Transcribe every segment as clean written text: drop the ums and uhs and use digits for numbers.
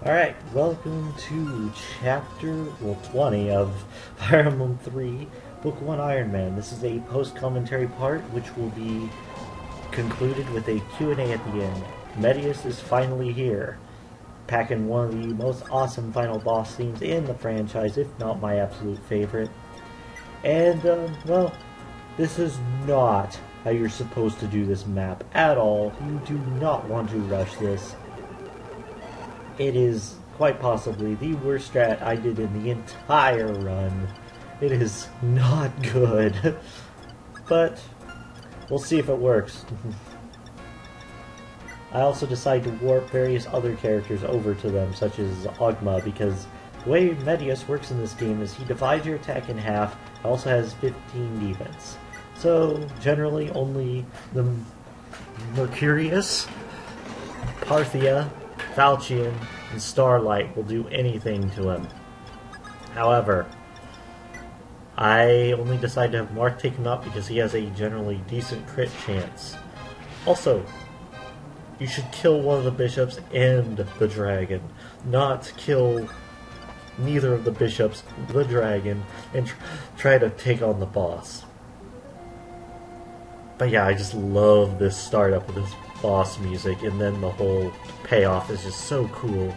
Alright, welcome to chapter 20 of Fire Emblem 3, Book 1 Iron Man. This is a post-commentary part which will be concluded with a Q&A at the end. Medeus is finally here, packing one of the most awesome final boss scenes in the franchise, if not my absolute favorite. And, well, this is not how you're supposed to do this map at all. You do not want to rush this. It is quite possibly the worst strat I did in the entire run. It is not good. But we'll see if it works. I also decided to warp various other characters over to them, such as Ogma, because the way Medeus works in this game is he divides your attack in half, also has 15 defense. So generally only the Mercurius, Parthia, Falchion, and Starlight will do anything to him. However, I only decided to have Marth take him out because he has a generally decent crit chance. Also, you should kill one of the bishops and the dragon, not kill neither of the bishops, the dragon, and try to take on the boss. But yeah, I just love this startup with this boss music, and then the whole payoff is just so cool.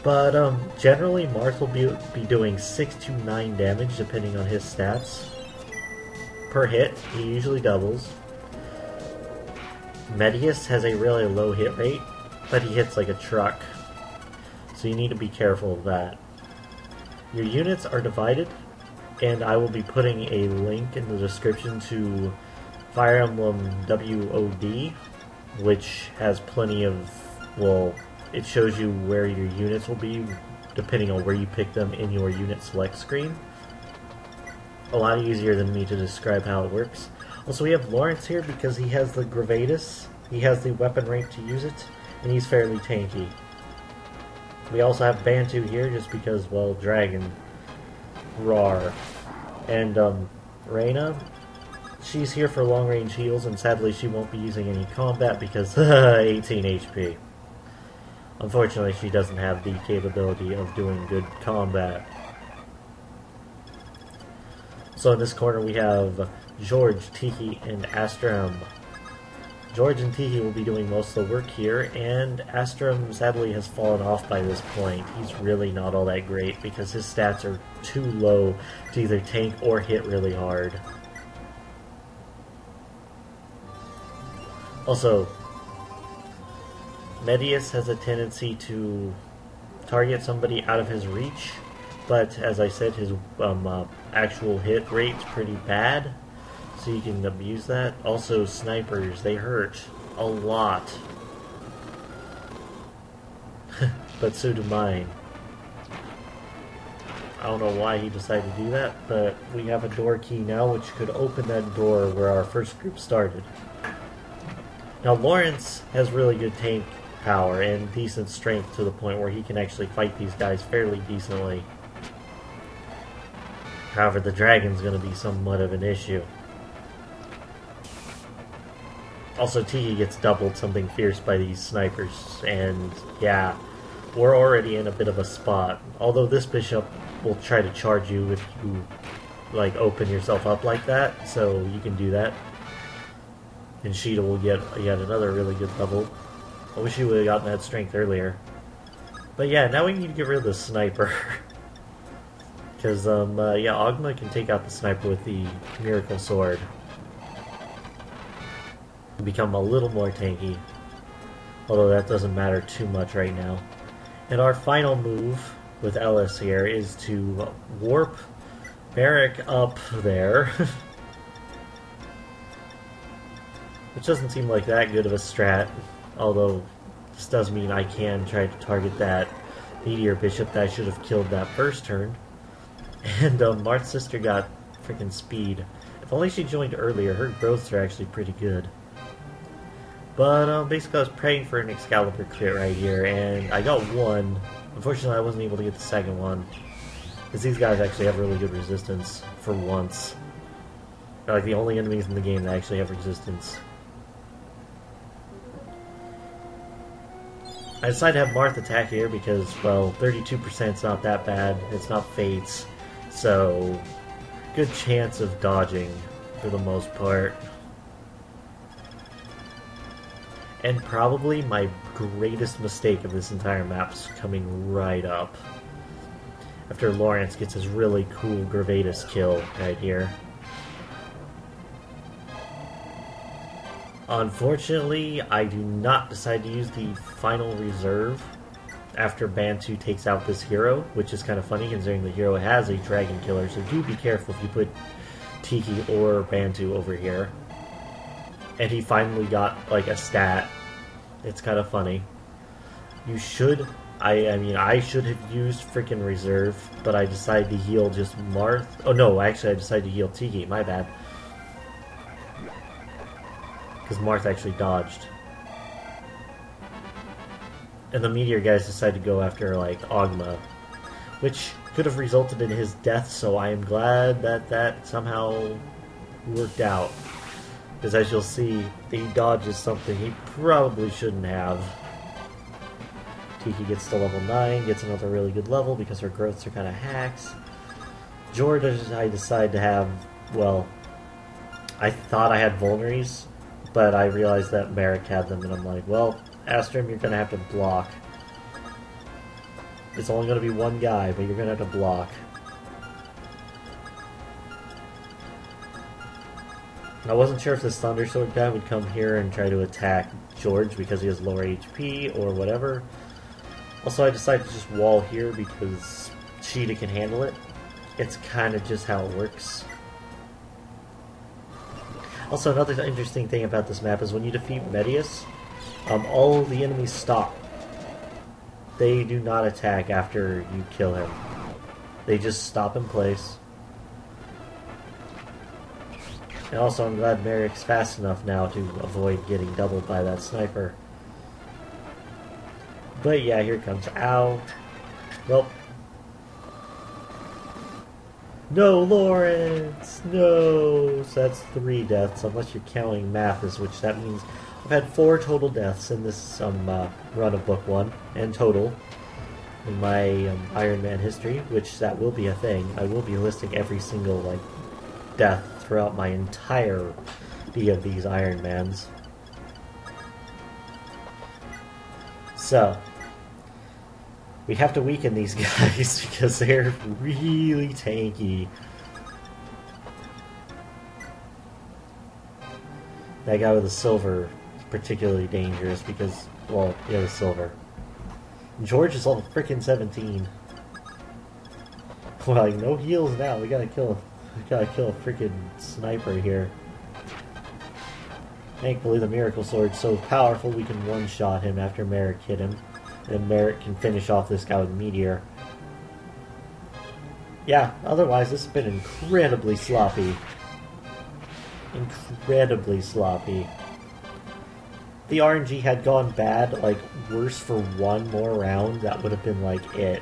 But generally Marth will be doing 6 to 9 damage depending on his stats per hit. He usually doubles. Medeus has a really low hit rate, but he hits like a truck, so you need to be careful of that. Your units are divided, and I will be putting a link in the description to Fire Emblem WOD, which has plenty of, well, it shows you where your units will be depending on where you pick them in your unit select screen. A lot easier than me to describe how it works. Also, we have Lawrence here because he has the Gravatus, he has the weapon rank to use it, and he's fairly tanky. We also have Bantu here just because, well, dragon. Rawr. And Reyna, she's here for long range heals, and sadly she won't be using any combat because 18 HP. Unfortunately, she doesn't have the capability of doing good combat. So in this corner we have George, Tiki, and Astram. George and Tiki will be doing most of the work here, and Astram sadly has fallen off by this point. He's really not all that great because his stats are too low to either tank or hit really hard. Also, Medeus has a tendency to target somebody out of his reach, but as I said, his actual hit rate's pretty bad, so you can abuse that. Also, snipers, they hurt a lot. But so do mine. I don't know why he decided to do that, but we have a door key now which could open that door where our first group started. Now Lawrence has really good tank power and decent strength to the point where he can actually fight these guys fairly decently. However, the dragon's going to be somewhat of an issue. Also, Tiki gets doubled something fierce by these snipers, and yeah, we're already in a bit of a spot. Although this bishop will try to charge you if you, like, open yourself up like that, so you can do that. And Sheeta will get yet another really good double. I wish he would have gotten that strength earlier. But yeah, now we need to get rid of the sniper. Because, yeah, Ogma can take out the sniper with the Miracle Sword. Become a little more tanky. Although that doesn't matter too much right now. And our final move with Ellis here is to warp Barrack up there. Which doesn't seem like that good of a strat. Although, this does mean I can try to target that Meteor Bishop that I should have killed that first turn. And Marth's sister got freaking speed. If only she joined earlier, her growths are actually pretty good. But basically I was praying for an Excalibur crit right here, and I got one. Unfortunately I wasn't able to get the second one. Because these guys actually have really good resistance for once. They're like the only enemies in the game that actually have resistance. I decided to have Marth attack here because, well, 32% is not that bad. It's not Fates, so good chance of dodging for the most part. And probably my greatest mistake of this entire map is coming right up. After Lawrence gets his really cool Gravatus kill right here. Unfortunately, I do not decide to use the final reserve after Bantu takes out this hero, which is kind of funny considering the hero has a dragon killer, so do be careful if you put Tiki or Bantu over here. And he finally got, like, a stat. It's kind of funny. You should... I mean, I should have used freaking reserve, but I decided to heal just Marth. Oh, no, actually, I decided to heal Tiki. My bad. Because Marth actually dodged. And the Meteor guys decided to go after, like, Ogma, which could have resulted in his death, so I am glad that that somehow worked out. Because as you'll see, he dodges something he probably shouldn't have. Tiki gets to level 9, gets another really good level because her growths are kind of hacks. George, I decided to have, well, I thought I had Vulneries, but I realized that Merrick had them, and I'm like, well, Astrum, you're going to have to block. It's only going to be one guy, but you're going to have to block. I wasn't sure if this Thunder Sword guy would come here and try to attack George because he has lower HP or whatever. Also, I decided to just wall here because Cheetah can handle it. It's kind of just how it works. Also, another interesting thing about this map is when you defeat Medeus, all of the enemies stop. They do not attack after you kill him. They just stop in place. And also, I'm glad Merrick's fast enough now to avoid getting doubled by that sniper. But yeah, here it comes. Ow. Well. No, Lawrence! No! So that's 3 deaths, unless you're counting Matthis, which that means I've had 4 total deaths in this run of Book 1, and total, in my Ironman history, which that will be a thing. I will be listing every single, like, death throughout my entirety of these Ironmans. So, we have to weaken these guys because they're really tanky. That guy with the silver is particularly dangerous because, well, yeah, the silver. George is level frickin' 17. Well, like, no heals now. We gotta kill a freaking sniper here. Thankfully, the Miracle Sword's so powerful we can one-shot him after Merrick hit him. And Merrick can finish off this guy with Meteor. Yeah, otherwise this has been incredibly sloppy. Incredibly sloppy. If the RNG had gone bad, like, worse for one more round, that would have been, like, it.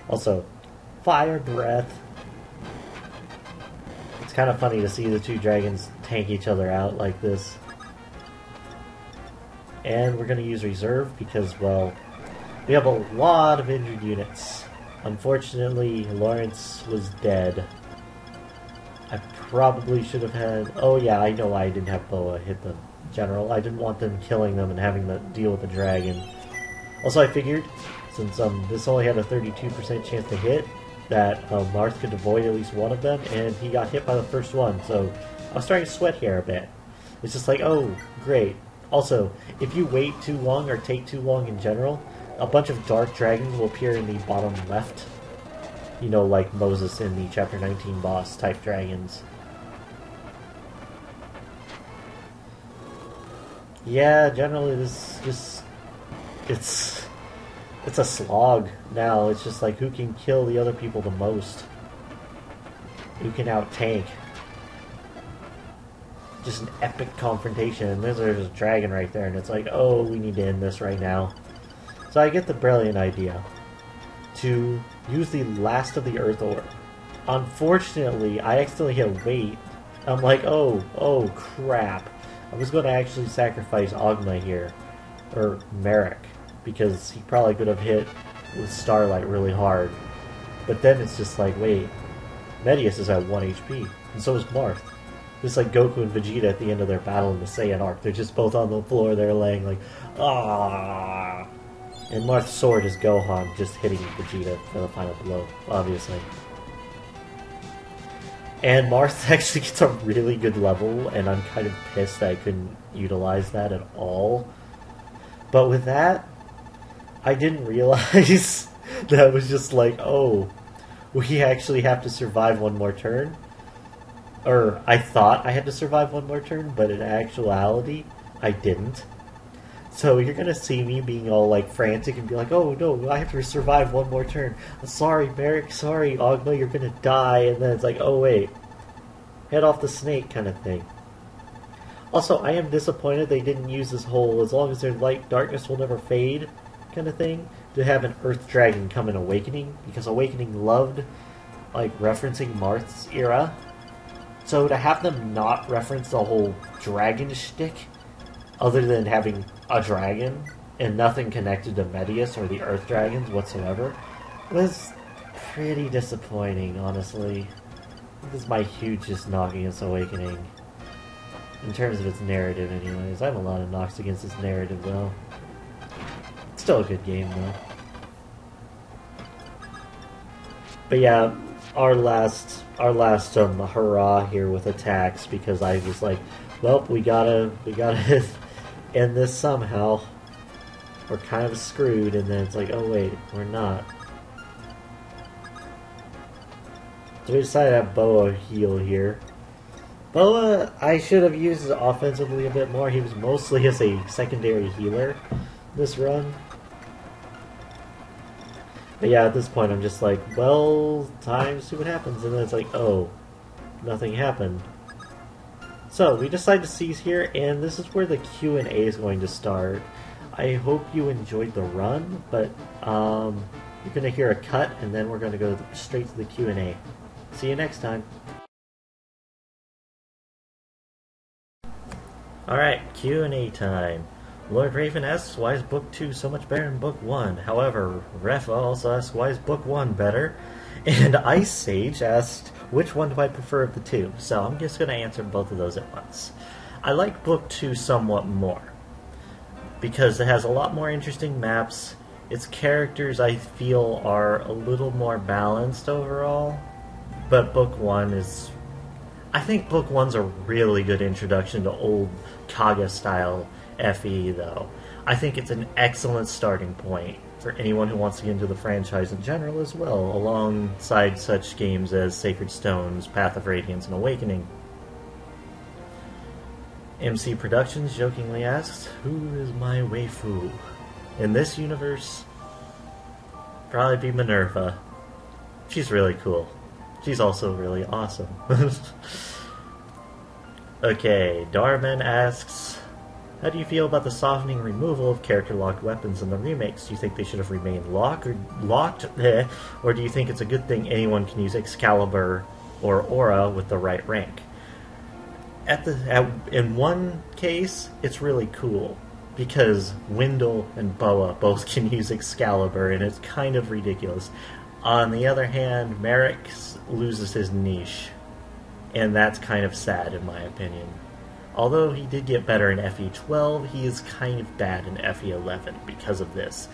Also, Fire Breath. It's kind of funny to see the 2 dragons tank each other out like this. And we're going to use Reserve because, well, we have a lot of injured units. Unfortunately, Lawrence was dead. I probably should have had... Oh yeah, I know why I didn't have Boa hit the general. I didn't want them killing them and having to deal with the dragon. Also, I figured, since this only had a 32% chance to hit, that Marth could avoid at least one of them, and he got hit by the first one, so I was starting to sweat here a bit. It's just like, oh, great. Also, if you wait too long or take too long in general, a bunch of dark dragons will appear in the bottom left. You know, like Moses in the Chapter 19 boss type dragons. Yeah, generally this it's a slog now. It's just like who can kill the other people the most. Who can out-tank. Just an epic confrontation, and there's a dragon right there, and it's like, oh, we need to end this right now. So I get the brilliant idea to use the last of the Earth Orb. Unfortunately, I accidentally hit wait. I'm like, oh crap. I was going to actually sacrifice Ogma here, or Merrick, because he probably could have hit with Starlight really hard. But then it's just like, wait, Medeus is at 1 HP, and so is Marth. Just like Goku and Vegeta at the end of their battle in the Saiyan arc. They're just both on the floor, they're laying like, ah. And Marth's sword is Gohan just hitting Vegeta for the final blow, obviously. And Marth actually gets a really good level, and I'm kind of pissed that I couldn't utilize that at all. But with that, I didn't realize that was just like, oh, we actually have to survive one more turn. Or I thought I had to survive one more turn, but in actuality, I didn't. So you're gonna see me being all like frantic and be like, oh no, I have to survive one more turn. Sorry, Merrick, sorry, Ogma, you're gonna die. And then it's like, oh wait, head off the snake kind of thing. Also, I am disappointed they didn't use this whole as long as there's light, darkness will never fade kind of thing to have an Earth Dragon come in Awakening, because Awakening loved like referencing Marth's era. So to have them not reference the whole dragon shtick, other than having a dragon and nothing connected to Medeus or the Earth Dragons whatsoever, was pretty disappointing, honestly. This is my hugest knock against Awakening. In terms of its narrative, anyways. I have a lot of knocks against its narrative, though. It's still a good game, though. But yeah, our last hurrah here with attacks, because I was like, well, we gotta end this somehow. We're kind of screwed, and then it's like, oh wait, we're not. So we decided to have Boa heal here. Boa, I should have used offensively a bit more. He was mostly as a secondary healer this run. But yeah, at this point I'm just like, well, time to see what happens. And then it's like, oh, nothing happened. So we decide to cease here, and this is where the Q&A is going to start. I hope you enjoyed the run, but you're going to hear a cut, and then we're going to go straight to the Q&A. See you next time. Alright, Q&A time. Lord Raven asks, why is Book 2 so much better than Book 1? However, Refa also asks, why is Book 1 better? And Ice Sage asked, which one do I prefer of the two? So I'm just going to answer both of those at once. I like Book 2 somewhat more, because it has a lot more interesting maps. Its characters, I feel, are a little more balanced overall. But Book 1 is... I think Book 1's a really good introduction to old Kaga-style FE, though. I think it's an excellent starting point for anyone who wants to get into the franchise in general as well, alongside such games as Sacred Stones, Path of Radiance, and Awakening. MC Productions jokingly asks, who is my waifu? In this universe, probably be Minerva. She's really cool. She's also really awesome. Okay, Darman asks, how do you feel about the softening removal of character-locked weapons in the remakes? Do you think they should have remained locked, or do you think it's a good thing anyone can use Excalibur or Aura with the right rank? In one case, it's really cool, because Wendell and Boa both can use Excalibur, and it's kind of ridiculous. On the other hand, Merrick loses his niche, and that's kind of sad in my opinion. Although he did get better in FE12, he is kind of bad in FE11 because of this.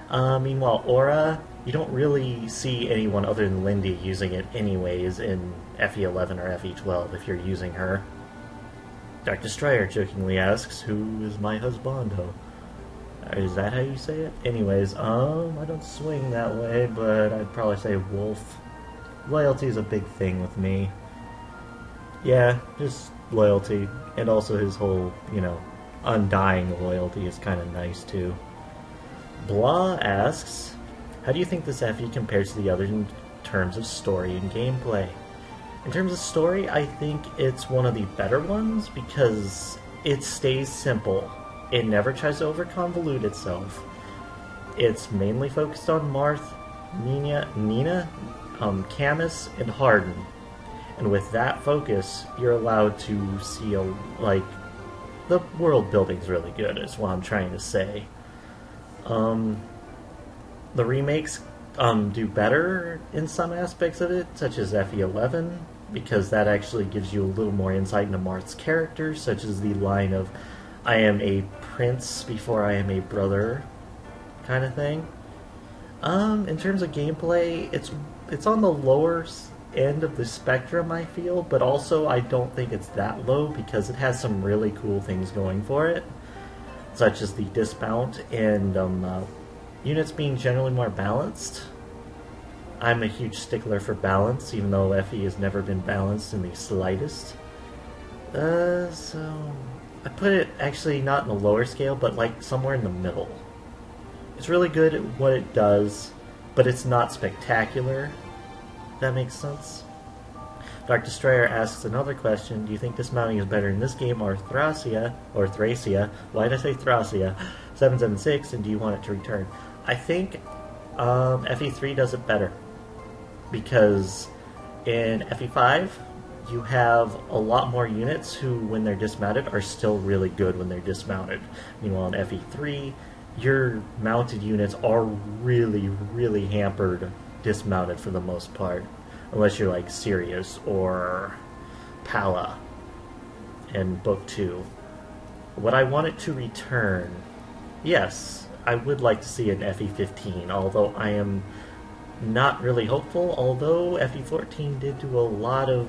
Meanwhile, Aura, you don't really see anyone other than Lindy using it anyways in FE11 or FE12 if you're using her. Dark Destroyer jokingly asks, who is my husbando? Is that how you say it? Anyways, I don't swing that way, but I'd probably say Wolf. Loyalty is a big thing with me. Yeah, just loyalty. And also his whole, undying loyalty is kind of nice too. Blah asks, how do you think this FE compares to the others in terms of story and gameplay? In terms of story, I think it's one of the better ones because it stays simple. It never tries to over-convolute itself. It's mainly focused on Marth, Nina, Camus, and Hardin. And with that focus, you're allowed to see, the world building's really good, is what I'm trying to say. Um, the remakes do better in some aspects of it, such as FE11, because that actually gives you a little more insight into Marth's character, such as the line of, I am a prince before I am a brother, kind of thing. In terms of gameplay, it's on the lower end of the spectrum, I feel, but also I don't think it's that low because it has some really cool things going for it, such as the dismount and units being generally more balanced. I'm a huge stickler for balance, even though FE has never been balanced in the slightest. So I put it actually not in the lower scale, but like somewhere in the middle. It's really good at what it does, but it's not spectacular. If that makes sense. Dark Destroyer asks another question. Do you think dismounting is better in this game or Thracia? Why did I say Thracia? 776, and do you want it to return? I think FE3 does it better. Because in FE5, you have a lot more units who, when they're dismounted, are still really good when they're dismounted. Meanwhile, in FE3, your mounted units are really, really hampered dismounted for the most part, unless you're like Sirius or Pala in Book 2. Would I want it to return? Yes, I would like to see an FE15, although I am not really hopeful, although FE14 did do a lot of,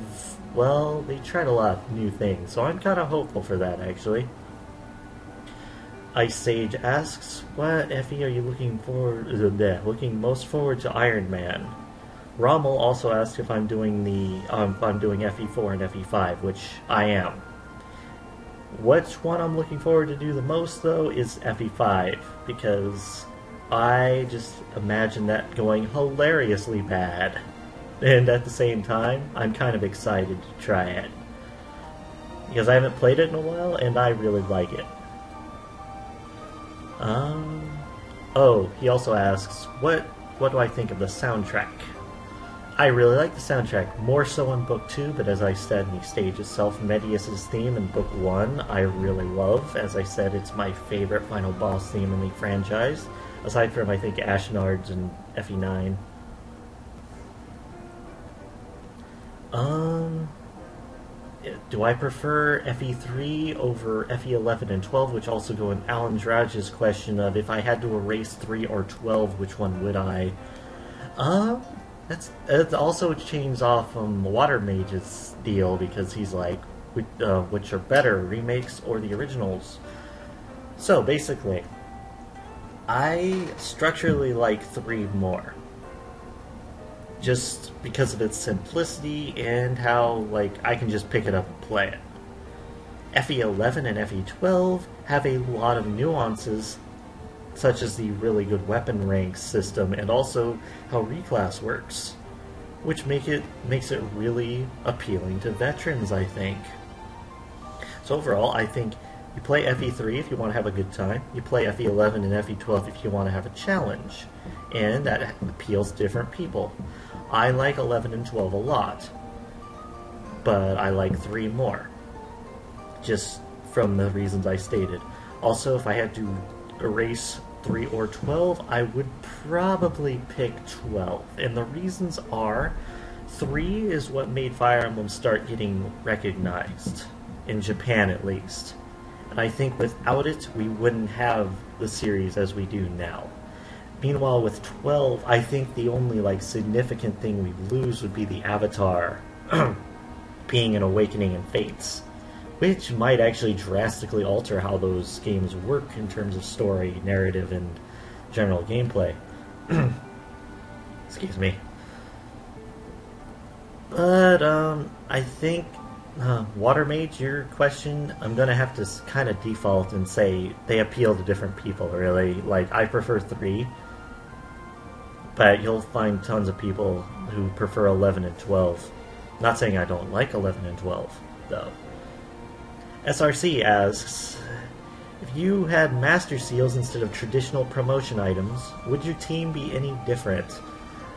well, they tried a lot of new things, so I'm kind of hopeful for that, actually. Ice Sage asks, what FE are you looking most forward to Iron Man? Rommel also asks if I'm doing FE4 and FE5, which I am. Which one I'm looking forward to do the most, though, is FE5, because I just imagine that going hilariously bad. And at the same time, I'm kind of excited to try it. Because I haven't played it in a while, and I really like it. Oh, he also asks, what do I think of the soundtrack? I really like the soundtrack, more so in Book 2, but as I said in the stage itself, Medeus' theme in Book 1 I really love. As I said, it's my favorite final boss theme in the franchise, aside from, I think, Ashenard's and FE9. Do I prefer FE3 over FE11 and 12, which also go in Alan Draj's question of if I had to erase 3 or 12, which one would I? It also chains off Water Mage's deal, because he's like, which are better, remakes or the originals? So, basically, I structurally like 3 more. Just because of its simplicity and how, like, I can just pick it up and play it. FE11 and FE12 have a lot of nuances, such as the really good weapon rank system and also how reclass works, which makes it really appealing to veterans, I think. So overall, I think you play FE3 if you want to have a good time, you play FE11 and FE12 if you want to have a challenge, and that appeals to different people. I like 11 and 12 a lot, but I like 3 more, just from the reasons I stated. Also, if I had to erase 3 or 12, I would probably pick 12, and the reasons are, 3 is what made Fire Emblem start getting recognized, in Japan at least, and I think without it, we wouldn't have the series as we do now. Meanwhile, with 12, I think the only significant thing we lose would be the Avatar being an Awakening and Fates, which might actually drastically alter how those games work in terms of story, narrative, and general gameplay. Excuse me. But, I think, Water Mage, your question, I'm going to have to kind of default and say they appeal to different people, really. Like, I prefer 3. But you'll find tons of people who prefer 11 and 12. Not saying I don't like 11 and 12, though. SRC asks, if you had Master Seals instead of traditional promotion items, would your team be any different?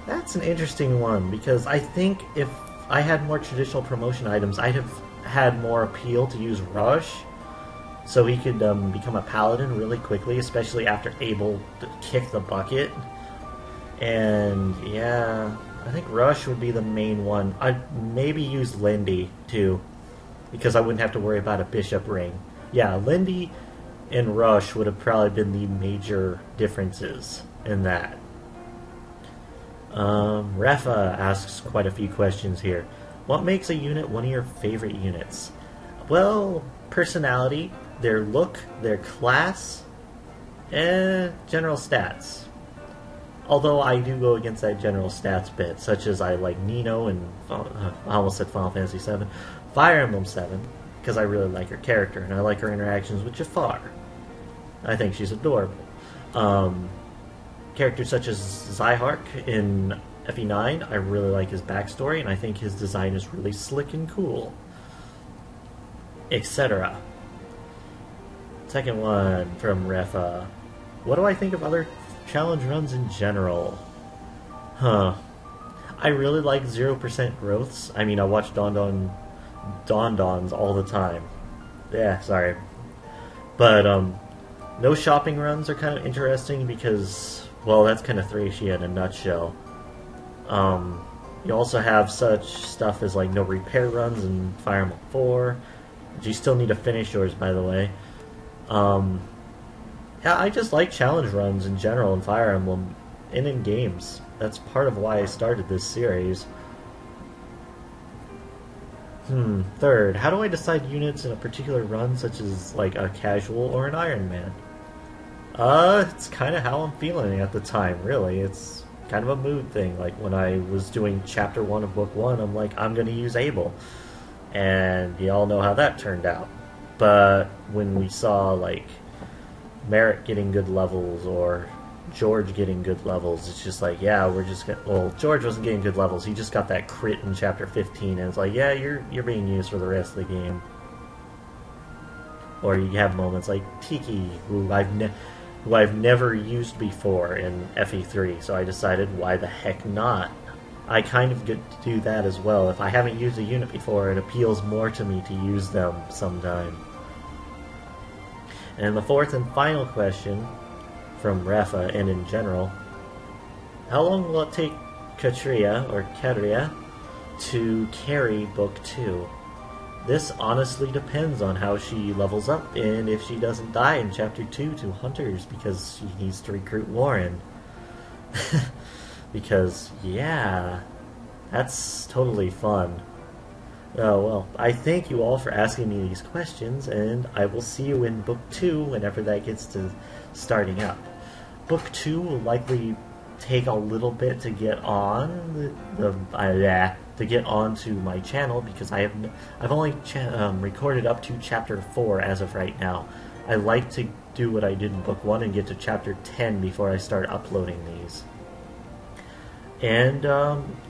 That's an interesting one, because I think if I had more traditional promotion items, I'd have had more appeal to use Rush. so he could become a paladin really quickly, especially after Abel kicked the bucket. And yeah, I think Rush would be the main one. I'd maybe use Lindy too, because I wouldn't have to worry about a bishop ring. Yeah, Lindy and Rush would have probably been the major differences in that. Refa asks quite a few questions here. What makes a unit one of your favorite units? Well, personality, their look, their class, and general stats. Although I do go against that general stats bit, such as I like Nino and I almost said Final Fantasy VII, Fire Emblem 7, because I really like her character and I like her interactions with Jafar. I think she's adorable. Characters such as Zyhark in FE9, I really like his backstory and I think his design is really slick and cool. Etc. Second one from Refa. What do I think of other challenge runs in general? I really like 0% growths. I mean, I watch Dons all the time. Yeah, sorry. But, no shopping runs are kind of interesting because, well, that's kind of Thracia in a nutshell. You also have such stuff as, like, no repair runs in Fire Emblem 4. You still need to finish yours, by the way. Yeah, I just like challenge runs in general in Fire Emblem and in games. That's part of why I started this series. Third, how do I decide units in a particular run, such as like a casual or an Ironman? It's kind of how I'm feeling at the time, really. It's kind of a mood thing. Like when I was doing Chapter 1 of Book 1, I'm like, I'm going to use Abel. And you all know how that turned out. But when we saw, like, Merritt getting good levels or George getting good levels, it's just like, yeah, we're just gonna... Well, George wasn't getting good levels. He just got that crit in Chapter 15, and it's like, yeah, you're being used for the rest of the game. Or you have moments like Tiki, who I've never used before in FE3, so I decided, why the heck not? I kind of get to do that as well. If I haven't used a unit before, it appeals more to me to use them sometime. And the fourth and final question from Refa and in general, how long will it take Katria to carry Book 2? This honestly depends on how she levels up and if she doesn't die in Chapter 2 to Hunters because she needs to recruit Warren. Because, yeah, that's totally fun. Oh, well, I thank you all for asking me these questions, and I will see you in Book 2 whenever that gets to starting up. Book 2 will likely take a little bit to get on to get onto my channel because I've only recorded up to Chapter 4 as of right now. I like to do what I did in Book 1 and get to Chapter 10 before I start uploading these. And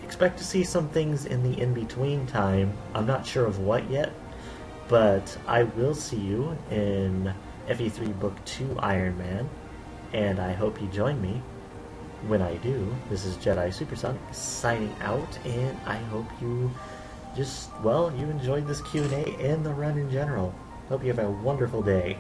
expect to see some things in the in-between time. I'm not sure of what yet, but I will see you in FE3 Book 2 Iron Man, and I hope you join me when I do. This is Jedi Supersonic signing out, and I hope you you enjoyed this Q&A and the run in general. Hope you have a wonderful day.